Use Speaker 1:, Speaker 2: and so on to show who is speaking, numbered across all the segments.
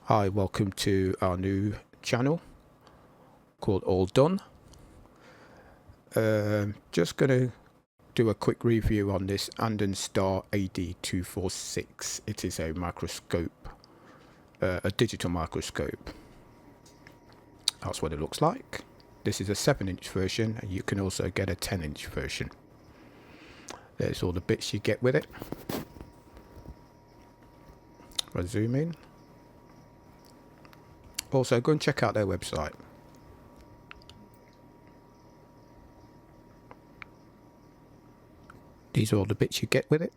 Speaker 1: Hi, welcome to our new channel called All Done. Just going to do a quick review on this Andonstar AD246. It is a microscope, a digital microscope. That's what it looks like. This is a 7-inch version, and you can also get a 10-inch version. There's all the bits you get with it. I'll zoom in. Also, go and check out their website. These are all the bits you get with it.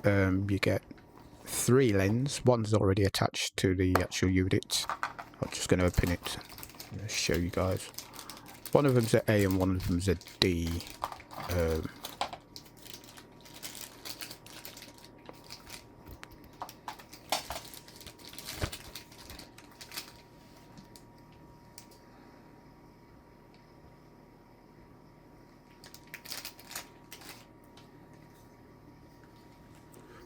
Speaker 1: You get 3 lenses. One's already attached to the actual unit. I'm just going to open it and show you guys. One of them's a A and one of them's a D.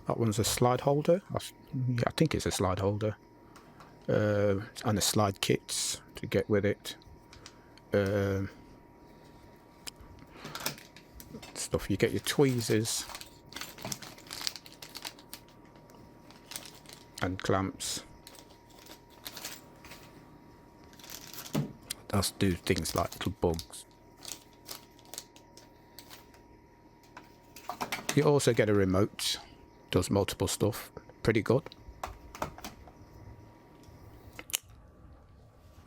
Speaker 1: That one's a slide holder. Yeah, I think it's a slide holder. And the slide kits to get with it. Stuff, you get your tweezers and clamps. That's do things like little bugs. You also get a remote. Does multiple stuff. Pretty good.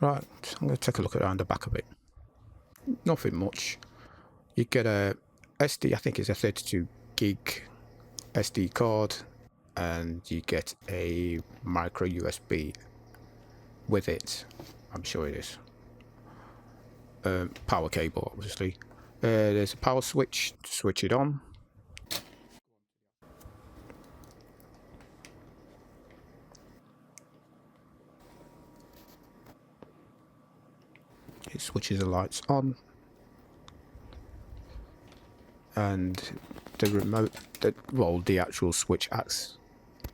Speaker 1: Right, I'm going to take a look around the back of it. Nothing much. You get a SD, I think it's a 32 gig SD card, and you get a micro USB with it. I'm sure it is. Power cable, obviously. There's a power switch to switch it on. It switches the lights on, and the remote, the actual switch acts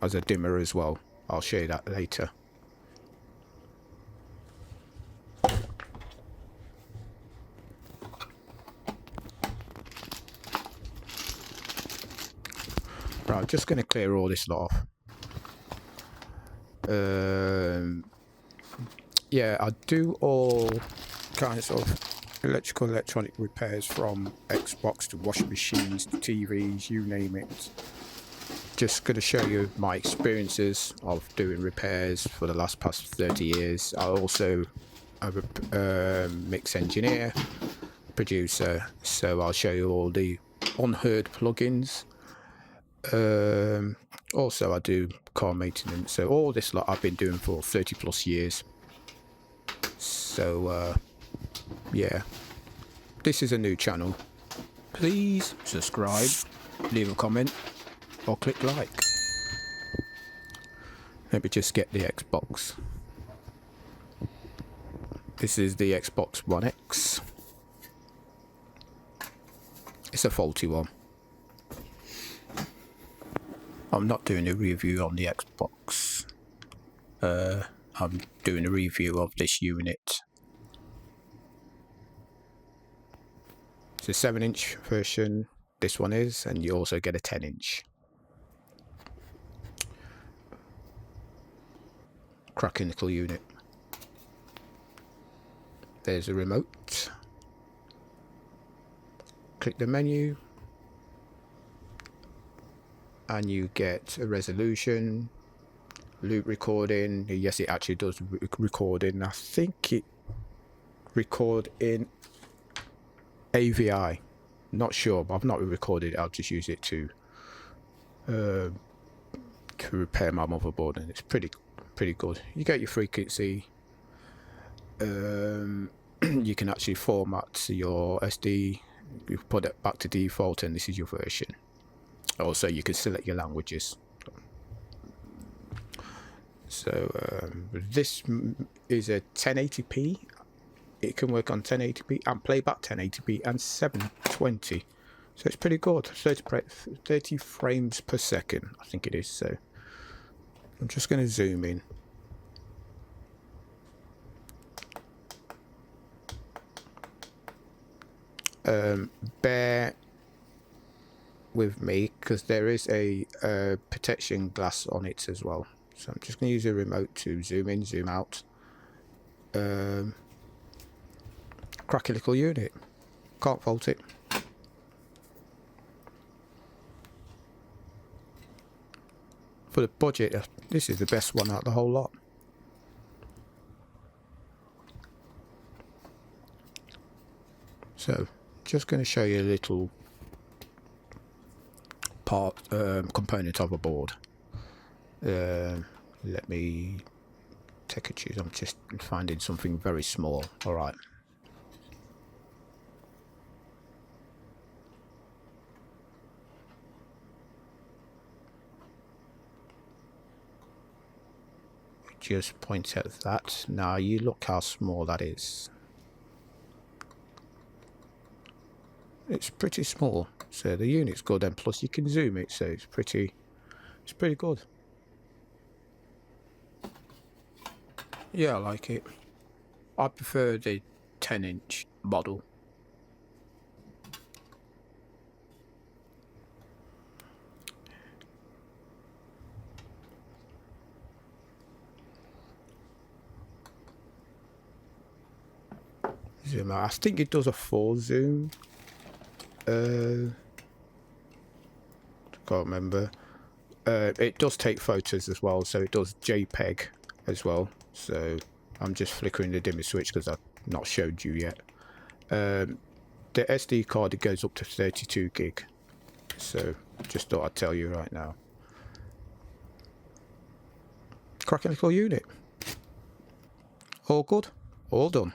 Speaker 1: as a dimmer as well. I'll show you that later. Right, just going to clear all this lot off. Yeah, I do all kinds of electronic repairs, from Xbox to washing machines to TVs, you name it. Just going to show you my experiences of doing repairs for the past 30 years. I also am a mix engineer, producer, so I'll show you all the unheard plugins. Also, I do car maintenance, so all this lot I've been doing for 30 plus years. So yeah, this is a new channel. Please subscribe, leave a comment, or click like. Let me just get the Xbox. This is the Xbox One X. It's a faulty one. I'm not doing a review on the Xbox. I'm doing a review of this unit. It's a 7-inch version, this one is, and you also get a 10-inch. Cracking little unit. There's a remote. Click the menu, and you get a resolution, loop recording. Yes, it actually does recording. I think it record in AVI. Not sure, but I've not recorded it. I'll just use it to repair my motherboard, and it's pretty good. You get your frequency. You can actually format your SD. You put it back to default, and this is your version. Also, you can select your languages. So this is a 1080p. It can work on 1080p and playback 1080p and 720. So it's pretty good. 30 frames per second, I think it is. So I'm just going to zoom in. Bear with me because there is a protection glass on it as well. So I'm just going to use a remote to zoom in, zoom out. Cracky little unit. Can't fault it. For the budget, this is the best one out of the whole lot. So, just going to show you a little part component of a board. Let me take a choose. I'm just finding something very small. All right. Just point out that. Now you look how small that is. It's pretty small, so the unit's good, and plus you can zoom it, so it's pretty good. Yeah, I like it. I prefer the 10-inch model. Zoom out. I think it does a 4 zoom. Can't remember. It does take photos as well, so it does JPEG as well. So I'm just flickering the dimmer switch because I've not showed you yet. The SD card, it goes up to 32 gig. So just thought I'd tell you right now. Cracking little unit. All good, all done.